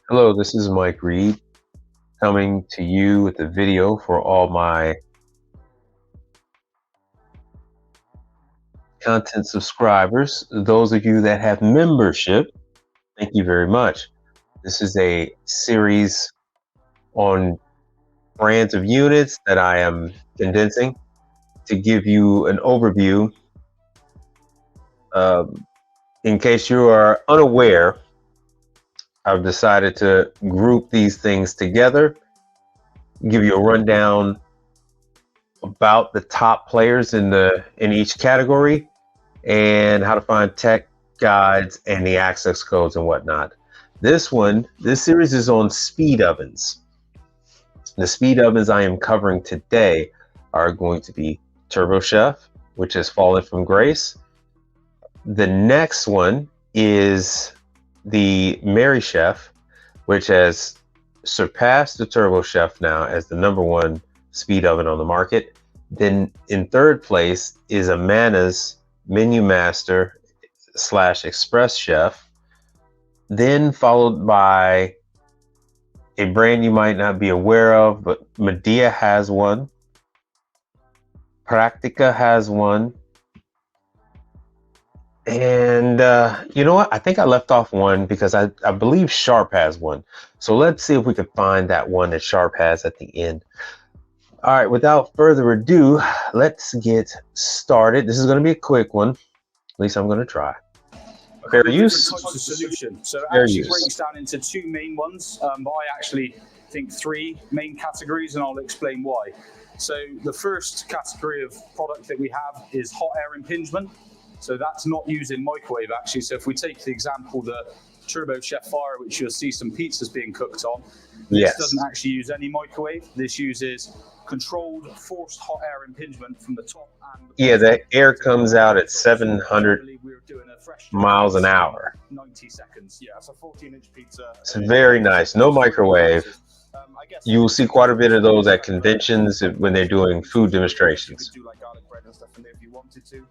Hello, this is Mike Reed coming to you with a video for all my content subscribers. Those of you that have membership, thank you very much. This is a series on brands of units that I am condensing to give you an overview. In case you are unaware, I've decided to group these things together, give you a rundown about the top players in each category and how to find tech guides and the access codes and whatnot. This series is on speed ovens. The speed ovens I am covering today are going to be TurboChef, which has fallen from grace. The next one is the Merrychef, which has surpassed the TurboChef now as the #1 speed oven on the market. Then in third place is Amana's Menu Master / Express Chef. Then followed by a brand you might not be aware of, but Medea has one. Praktica has one. And you know what? I think I left off one because I believe Sharp has one. So let's see if we can find that one that Sharp has at the end. All right, without further ado, let's get started. This is going to be a quick one. At least I'm going to try. Fair use. Types of solution. So it Fair actually use. breaks down into two main ones, but I actually think three main categories, and I'll explain why. So the first category of product that we have is hot air impingement. So that's not using microwave actually. So if we take the example, the TurboChef Fire, which you'll see some pizzas being cooked on, this doesn't actually use any microwave. This uses controlled forced hot air impingement from the top. And the air comes out at 700 miles an hour. 90 seconds. Yeah, it's a 14-inch pizza. It's very nice. No microwave. You will see quite a bit of those at conventions when they're doing food demonstrations.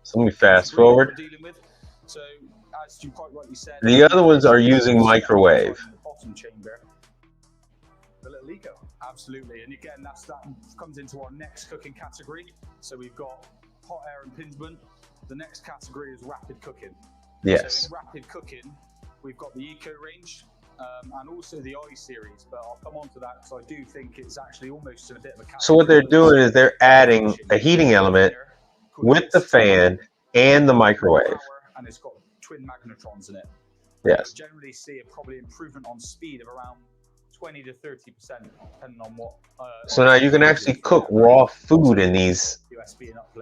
So let me fast forward. So, as you quite rightly said, the other ones are using microwave. The bottom chamber, the little eco, absolutely. And again, that comes into our next cooking category. So we've got hot air impingement. The next category is rapid cooking. Yes. So in rapid cooking, we've got the eco range and also the I series. But I'll come on to that because I do think it's actually almost a bit of a category. So what they're doing is they're adding a heating element with the fan and the microwave. And it's got twin magnetrons in it. Yes. You generally see a probably improvement on speed of around 20 to 30%, depending on what. So now you can actually cook raw food in these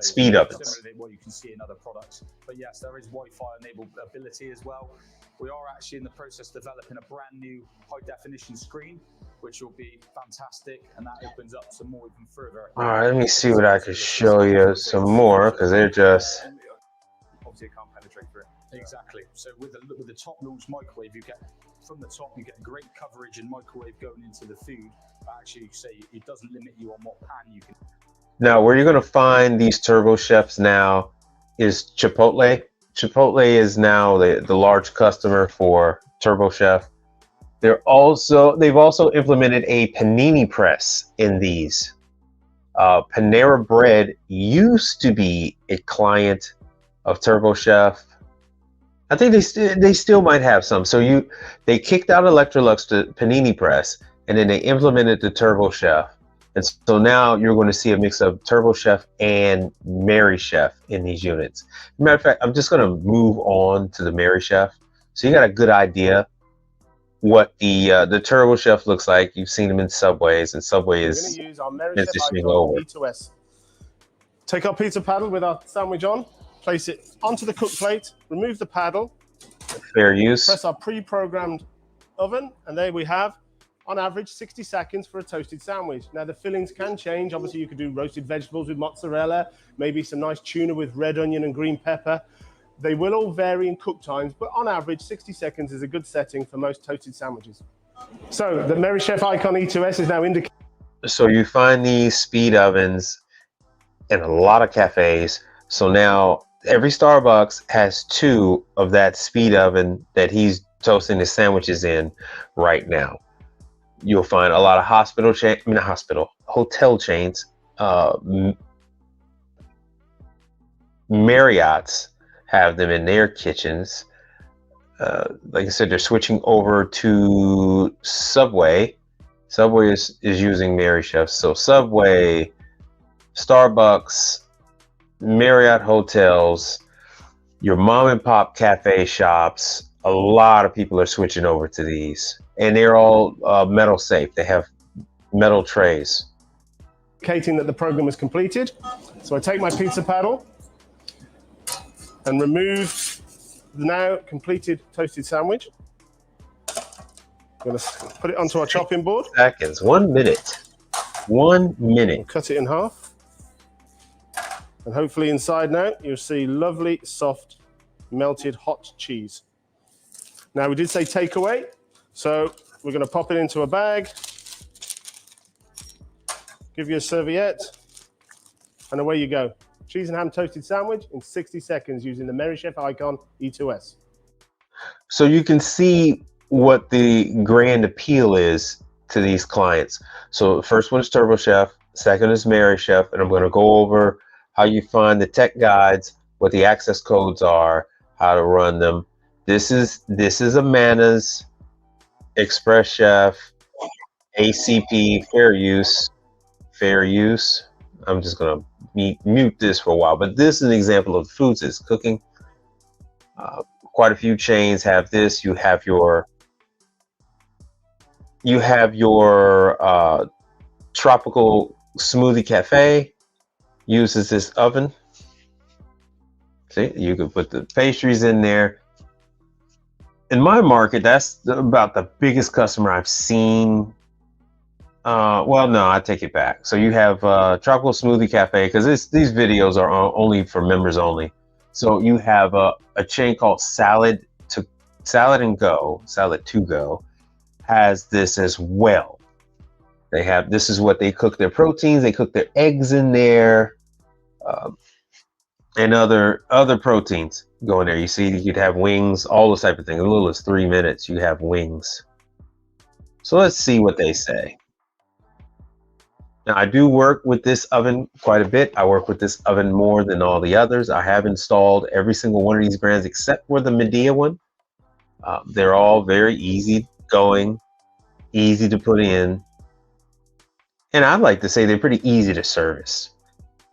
speed ovens. Similar to what you can see in other products. But yes, there is Wi-Fi enabled ability as well. We are actually in the process of developing a brand new high definition screen, which will be fantastic, and that opens up some more even further. All right, let me see what I can show you some more because they're just. Obviously, it can't penetrate through it. Exactly. So with the top launch microwave, you get from the top, you get great coverage and microwave going into the food. But actually, it doesn't limit you on what pan you can. Now, where you're going to find these TurboChefs now is Chipotle. Chipotle is now the large customer for TurboChef. They've also implemented a panini press in these. Panera Bread used to be a client of TurboChef. I think they still might have some. So they kicked out Electrolux to panini press, and then they implemented the TurboChef. And so now you're going to see a mix of TurboChef and Merrychef in these units. Matter of fact, I'm just going to move on to the Merrychef. So you got a good idea what the TurboChef looks like. You've seen them in Subways, and Subway is transitioning over. Take our pizza paddle with our sandwich on, place it onto the cook plate, remove the paddle. Fair use. Press our pre-programmed oven, and there we have, on average, 60 seconds for a toasted sandwich. Now, the fillings can change. Obviously, you could do roasted vegetables with mozzarella, maybe some nice tuna with red onion and green pepper. They will all vary in cook times, but on average, 60 seconds is a good setting for most toasted sandwiches. So the Merrychef Icon E2S is now indicated. So you find these speed ovens in a lot of cafes. So now every Starbucks has 2 of that speed oven that he's toasting his sandwiches in right now. you'll find a lot of hotel chains. Marriott's have them in their kitchens. Like I said, they're switching over to Subway. Subway is using Merrychef. So Subway, Starbucks, Marriott hotels, your mom and pop cafe shops, a lot of people are switching over to these. And they're all metal safe. They have metal trays. Indicating that the program is completed. So I take my pizza paddle and remove the now completed toasted sandwich. I'm going to put it onto our chopping board. Seconds, 1 minute. 1 minute. Cut it in half. And hopefully inside now, you'll see lovely, soft, melted hot cheese. Now we did say takeaway, so we're going to pop it into a bag, give you a serviette, and away you go. Cheese and ham toasted sandwich in 60 seconds using the Merrychef Icon E2S. So you can see what the grand appeal is to these clients. So the first one is TurboChef, second is Merrychef, and I'm going to go over how you find the tech guides, what the access codes are, how to run them. This is Amana's, Express Chef, ACP, Fair Use. I'm just going to mute this for a while, but this is an example of foods it's cooking. Quite a few chains have this. You have your Tropical Smoothie Cafe uses this oven. See, you can put the pastries in there. In my market, that's about the biggest customer I've seen. Well, no, I take it back. So you have Tropical Smoothie Cafe, because these videos are only for members only. So you have a chain called Salad to Go has this as well. They have, this is what they cook their proteins. They cook their eggs in there, and other proteins go in there. You see, you could have wings, all those type of things. As little as 3 minutes, you have wings. So let's see what they say. Now, I do work with this oven quite a bit. I work with this oven more than all the others. I have installed every single one of these brands except for the Medea one. They're all very easy going, easy to put in. And I'd like to say they're pretty easy to service.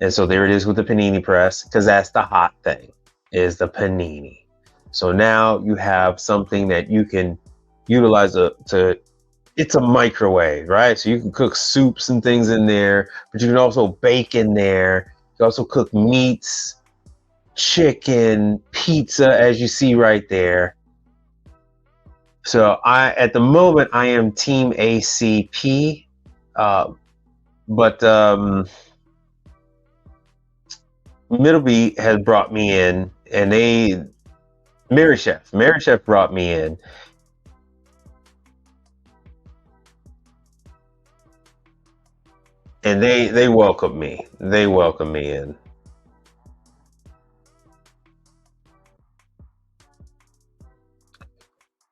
And so there it is with the panini press, because that's the hot thing, is the panini. So now you have something that you can utilize it's a microwave, right? So you can cook soups and things in there, but you can also bake in there. You can also cook meats, chicken, pizza, as you see right there. So at the moment, I am team ACP, but Middleby has brought me in, and Merrychef brought me in. And they welcome me. They welcome me in.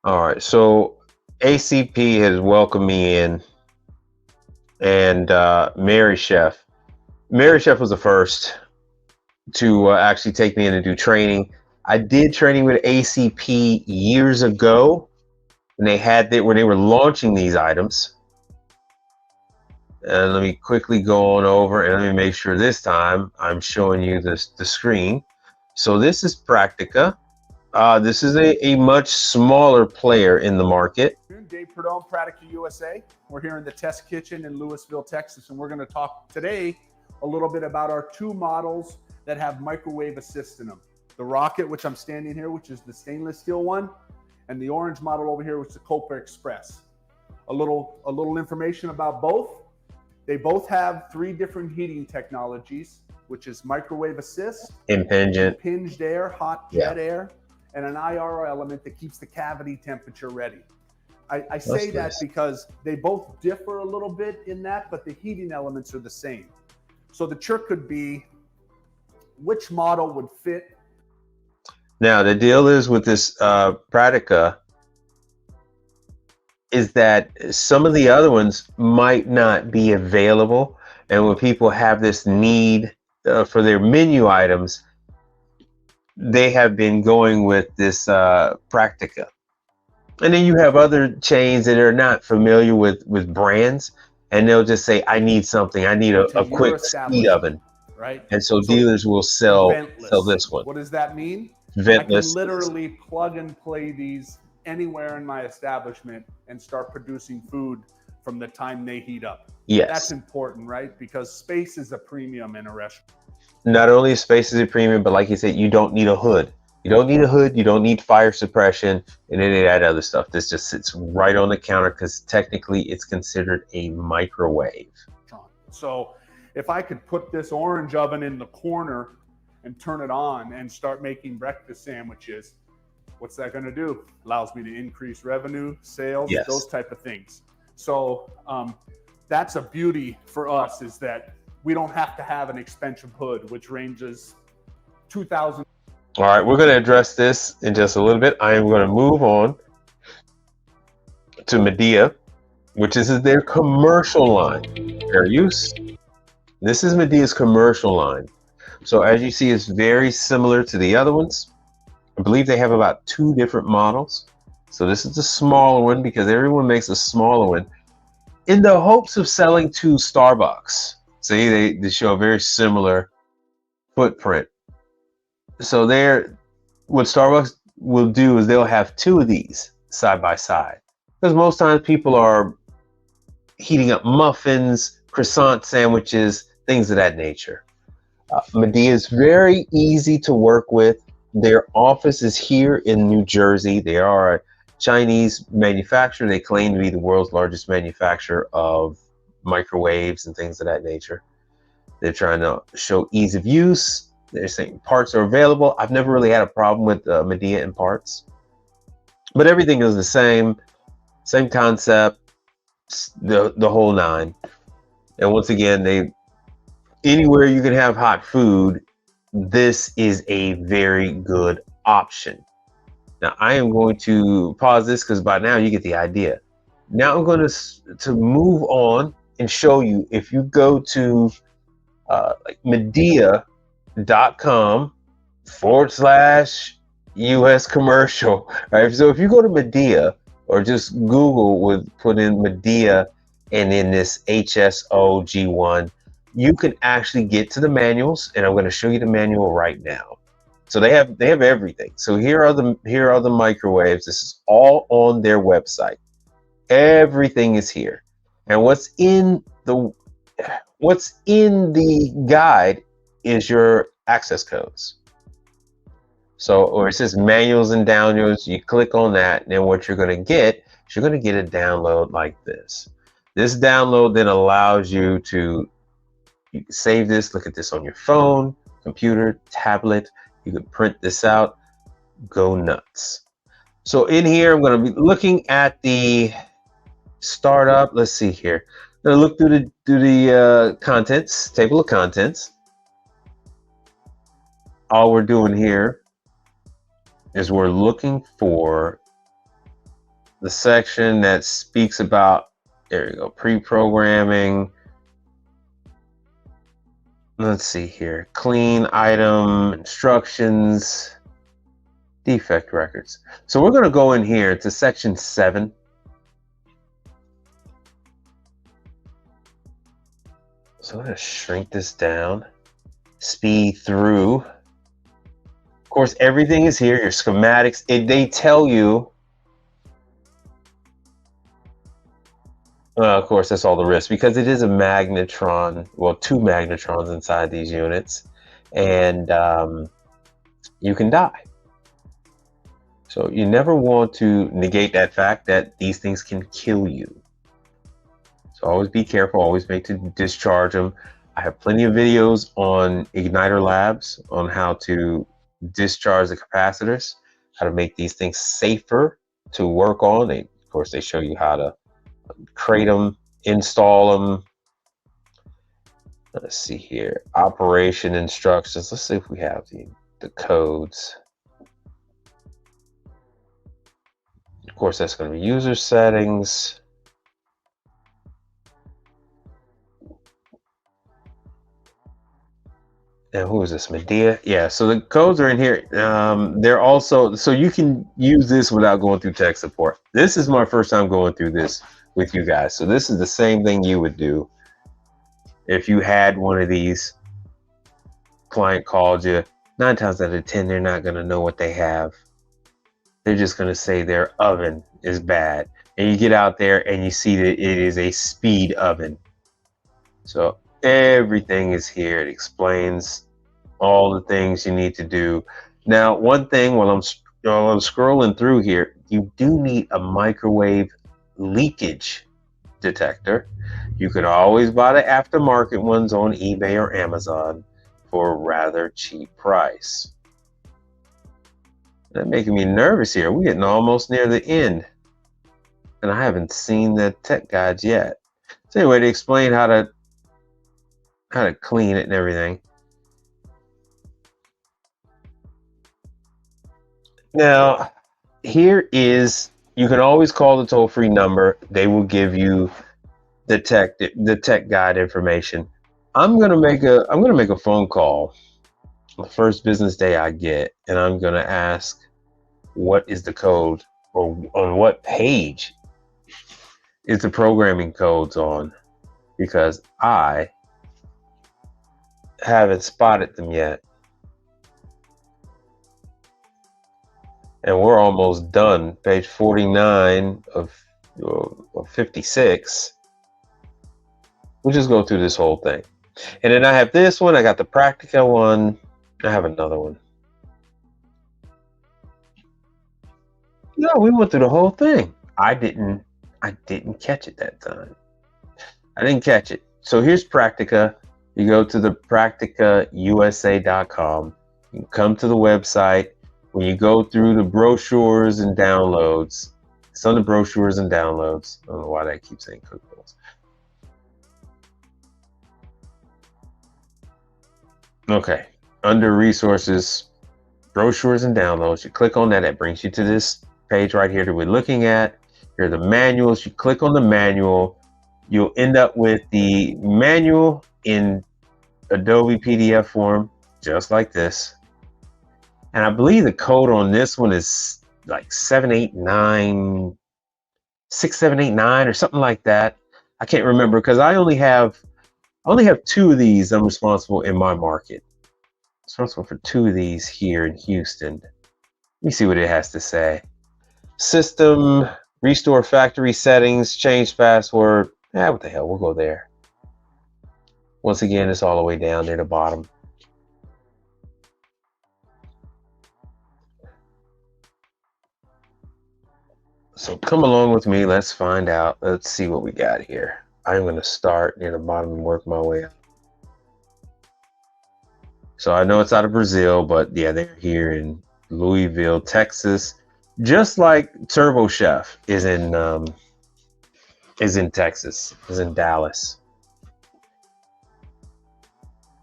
All right, so ACP has welcomed me in, and Merrychef was the first to actually take me in and do training. I did training with ACP years ago when they were launching these items. And let me quickly go on over, and let me make sure this time I'm showing you the screen. So this is Practica. This is a much smaller player in the market. Dave Perdome, Practica USA. We're here in the test kitchen in Lewisville, Texas, and we're going to talk today a little bit about our two models that have microwave assist in them. The Rocket, which I'm standing here, which is the stainless steel one, and the orange model over here, which is the Cooper Express. A little information about both. They both have 3 different heating technologies, which is microwave assist, impinged air, hot jet air, and an IR element that keeps the cavity temperature ready. I say that because they both differ a little bit in that, but the heating elements are the same. So the trick could be which model would fit. Now the deal is with this Practica, is that some of the other ones might not be available. And when people have this need for their menu items, they have been going with this Practica. And then you have other chains that are not familiar with brands, and they'll just say, I need something. I need To a your quick speed oven. right? And so dealers will sell this one. What does that mean? I can Ventless. literally plug and play these anywhere in my establishment and start producing food from the time they heat up. Yes. That's important, right? Because space is a premium in a restaurant. Not only is space is a premium, but like you said, you don't need a hood. You don't need a hood. You don't need fire suppression and any of that other stuff. This just sits right on the counter because technically it's considered a microwave. So if I could put this orange oven in the corner and turn it on and start making breakfast sandwiches, what's that going to do? Allows me to increase revenue, sales, Yes. those type of things. So that's a beauty for us, is that we don't have to have an expensive hood, which ranges $2,000. All right, we're going to address this in just a little bit. I am going to move on to Midea, which is their commercial line. Fair use. This is Medea's commercial line. So as you see, it's very similar to the other ones. I believe they have about 2 different models. So this is the smaller one because everyone makes a smaller one in the hopes of selling to Starbucks. See, they show a very similar footprint. So what Starbucks will do is they'll have 2 of these side by side, because most times people are heating up muffins, croissant sandwiches, things of that nature. Midea is very easy to work with. Their office is here in New Jersey. They are a Chinese manufacturer. They claim to be the world's largest manufacturer of microwaves and things of that nature. They're trying to show ease of use. They're saying parts are available. I've never really had a problem with Midea and parts, but everything is the same concept, the whole nine. And once again, anywhere you can have hot food, this is a very good option. Now I am going to pause this because by now you get the idea. Now I'm going to move on and show you, if you go to like Midea.com/US commercial, right? So if you go to Midea, or just Google put in Midea and in this HSOG1, you can actually get to the manuals, and I'm going to show you the manual right now. So they have everything. So here are the microwaves. This is all on their website. Everything is here. And what's in the guide is your access codes. So, or it says manuals and downloads, you click on that, and then what you're going to get is you're going to get a download like this. This download then allows you to save this, look at this on your phone, computer, tablet. You can print this out, go nuts. So in here, I'm going to be looking at the startup. Let's see here. I'm going to look through the contents, table of contents. All we're doing here is we're looking for the section that speaks about, there you go, pre-programming. Let's see here, clean item, instructions, defect records. So we're going to go in here to section 7. So I'm going to shrink this down, speed through. Of course, everything is here, your schematics. They tell you, of course, that's all the risk, because it is a magnetron, well, 2 magnetrons inside these units, and you can die. So you never want to negate that fact that these things can kill you. So always be careful, always make to discharge them. I have plenty of videos on Igniter Labs on how to discharge the capacitors, how to make these things safer to work on. Of course, they show you how to crate them, install them. Let's see here, operation instructions. Let's see if we have the codes. Of course, that's going to be user settings. And who is this, Medea? Yeah, so the codes are in here. They're also, so you can use this without going through tech support. This is my first time going through this with you guys. So this is the same thing you would do if you had one of these. Client called you. 9 times out of 10, they're not going to know what they have. They're just going to say their oven is bad. And you get out there and you see that it is a speed oven. So everything is here. It explains all the things you need to do. Now, one thing while I'm scrolling through here, you do need a microwave leakage detector. You can always buy the aftermarket ones on eBay or Amazon for a rather cheap price. That's making me nervous here. We're getting almost near the end, and I haven't seen the tech guides yet. So anyway, to explain how to clean it and everything. Now, here is, you can always call the toll-free number. They will give you the tech guide information. I'm gonna make a phone call the first business day I get, and I'm gonna ask what is the code, or on what page is the programming codes on, because I haven't spotted them yet. And we're almost done. Page 49 of 56. We'll just go through this whole thing. And then I have this one. I got the Praktica one. I have another one. No, we went through the whole thing. I didn't catch it that time. I didn't catch it. So here's Praktica. You go to the prakticausa.com. You come to the website. When you go through the brochures and downloads, it's on the brochures and downloads. I don't know why that keeps saying cookbooks. Okay, under resources, brochures and downloads, you click on that. It brings you to this page right here that we're looking at. Here are the manuals. You click on the manual. You'll end up with the manual in Adobe PDF form, just like this. And I believe the code on this one is like 6789 or something like that. I can't remember because I only have 2 of these I'm responsible in my market. I'm responsible for 2 of these here in Houston. Let me see what it has to say. System, restore factory settings, change password. What the hell, we'll go there. Once again, it's all the way down near the bottom. So come along with me. Let's find out. Let's see what we got here. I'm going to start near the bottom and work my way up. So I know it's out of Brazil, but yeah, they're here in Louisville, Texas. Just like Turbo Chef is in Texas, is in Dallas.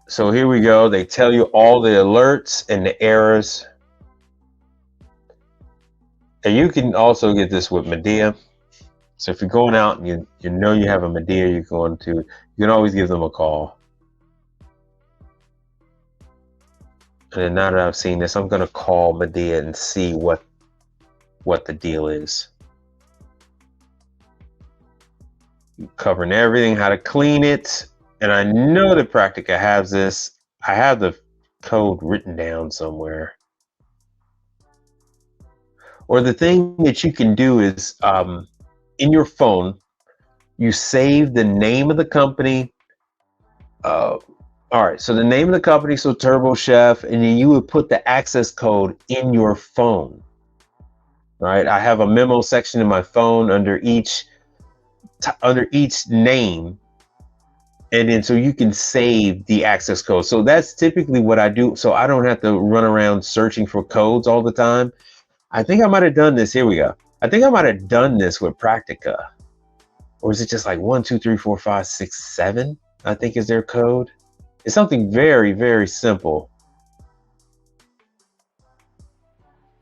So here we go. They tell you all the alerts and the errors. And you can also get this with Medea. So if you're going out and you know you have a Medea you can always give them a call. And then now that I've seen this, I'm going to call Medea and see what the deal is. Covering everything, how to clean it. And I know that Praktica has this. I have the code written down somewhere. Or the thing that you can do is in your phone, you save the name of the company. All right, so the name of the company, so Turbo Chef, and then you would put the access code in your phone. Right, I have a memo section in my phone under each name, and then so you can save the access code. So that's typically what I do, so I don't have to run around searching for codes all the time. I think I might have done this. Here we go. I think I might have done this with Praktica. Or is it just like 1, 2, 3, 4, 5, 6, 7? I think is their code. It's something very, very simple.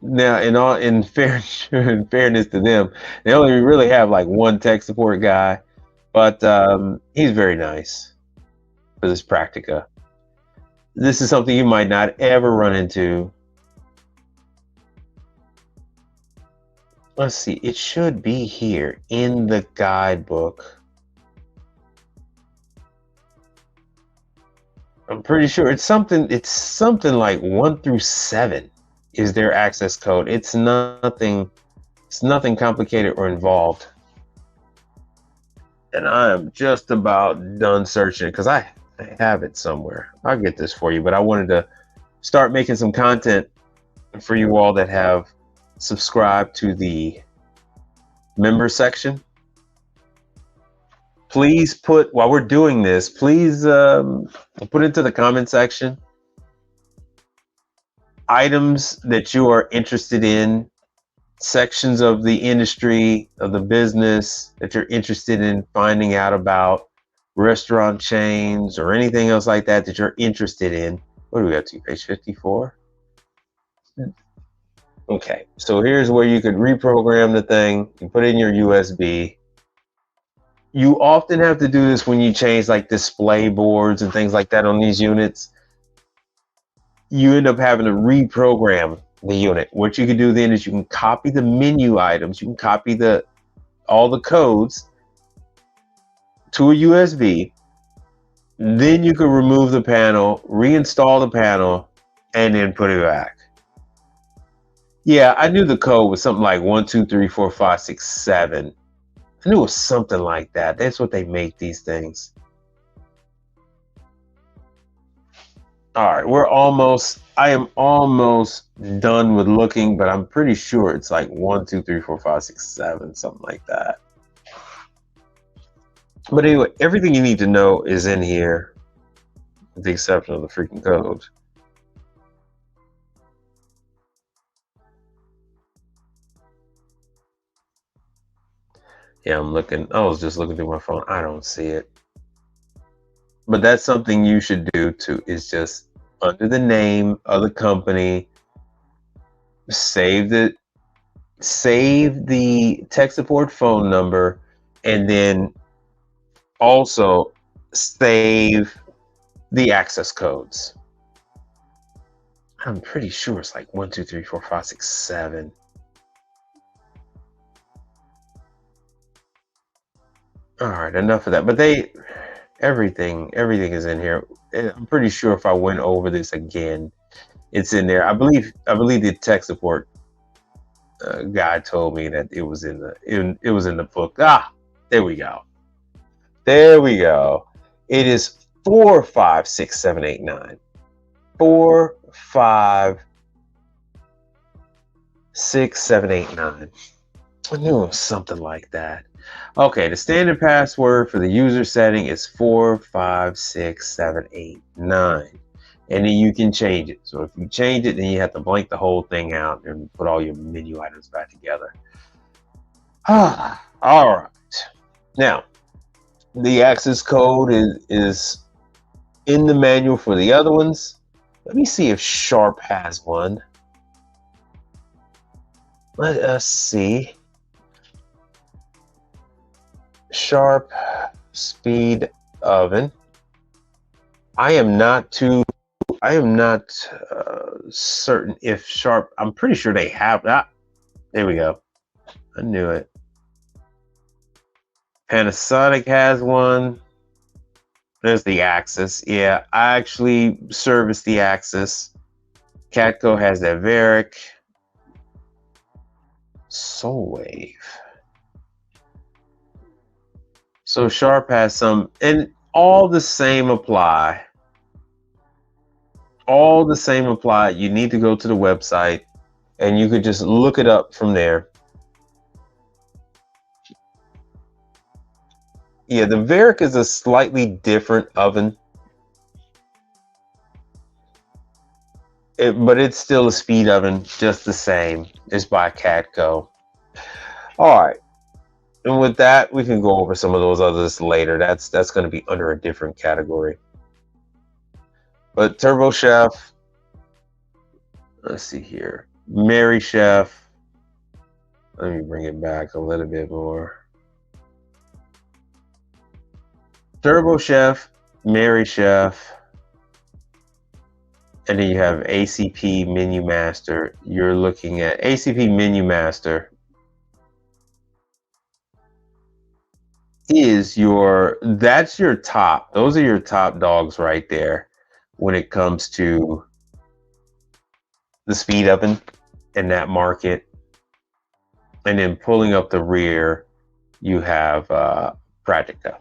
Now, in fairness to them, they only really have like one tech support guy, but he's very nice for this Practica. This is something you might not ever run into. Let's see, it should be here in the guidebook. I'm pretty sure it's something like 1 through 7 is their access code. It's nothing complicated or involved. And I am just about done searching because I have it somewhere. I'll get this for you, but I wanted to start making some content for you all that have subscribed to the member section. Please put, while we're doing this, please put into the comment section items that you are interested in, sections of the industry, of the business that you're interested in finding out about, restaurant chains or anything else like that that you're interested in. What do we got to? Page 54? Okay, so here's where you could reprogram the thing. You put in your USB. You often have to do this when you change like display boards and things like that on these units. You end up having to reprogram the unit. What you can do then is you can copy the menu items. You can copy all the codes to a USB. Then you can remove the panel, reinstall the panel, and then put it back. Yeah, I knew the code was something like 1, 2, 3, 4, 5, 6, 7. I knew it was something like that. That's what they make these things. All right, I am almost done with looking, but I'm pretty sure it's like 1, 2, 3, 4, 5, 6, 7, something like that. But anyway, everything you need to know is in here, with the exception of the freaking code. Yeah, I was just looking through my phone. I don't see it. But that's something you should do too, is just under the name of the company, save the tech support phone number, and then also save the access codes. I'm pretty sure it's like 1, 2, 3, 4, 5, 6, 7. All right, enough of that. But everything is in here. I'm pretty sure if I went over this again, it's in there. I believe the tech support guy told me that it was in the book. There we go. It is 4, 5, 6, 7, 8, 9. 4, 5, 6, 7, 8, 9. I knew it was something like that. Okay, the standard password for the user setting is 4, 5, 6, 7, 8, 9. And then you can change it. So if you change it, then you have to blank the whole thing out and put all your menu items back together. All right. Now, the access code is in the manual for the other ones. Let me see if Sharp has one. Let us see. Sharp speed oven. I am not certain if Sharp, I'm pretty sure they have that. There we go. I knew it. Panasonic has one. There's the Axis. Yeah, I actually service the Axis. Catco has that Varic. Soulwave. So Sharp has some, and all the same apply. All the same apply. You need to go to the website and you could just look it up from there. Yeah, the Varic is a slightly different oven. But it's still a speed oven, just the same. It's by Catco. All right. And with that, we can go over some of those others later. That's going to be under a different category. But Turbo Chef, let's see here. Mary Chef. Let me bring it back a little bit more. Turbo Chef, Mary Chef, and then you have ACP Menu Master. You're looking at ACP Menu Master is that's your top. Those are your top dogs right there when it comes to the speed oven in that market. And then pulling up the rear, you have Praktica.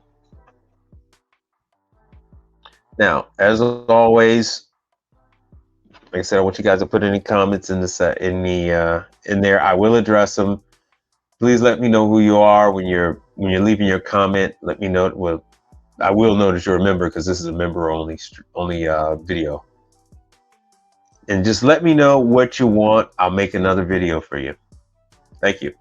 Now, as always, like I said, I want you guys to put any comments in there. I will address them. Please let me know who you are when you're leaving your comment. Let me know. Well, I will know that you're a member because this is a member only video. And just let me know what you want. I'll make another video for you. Thank you.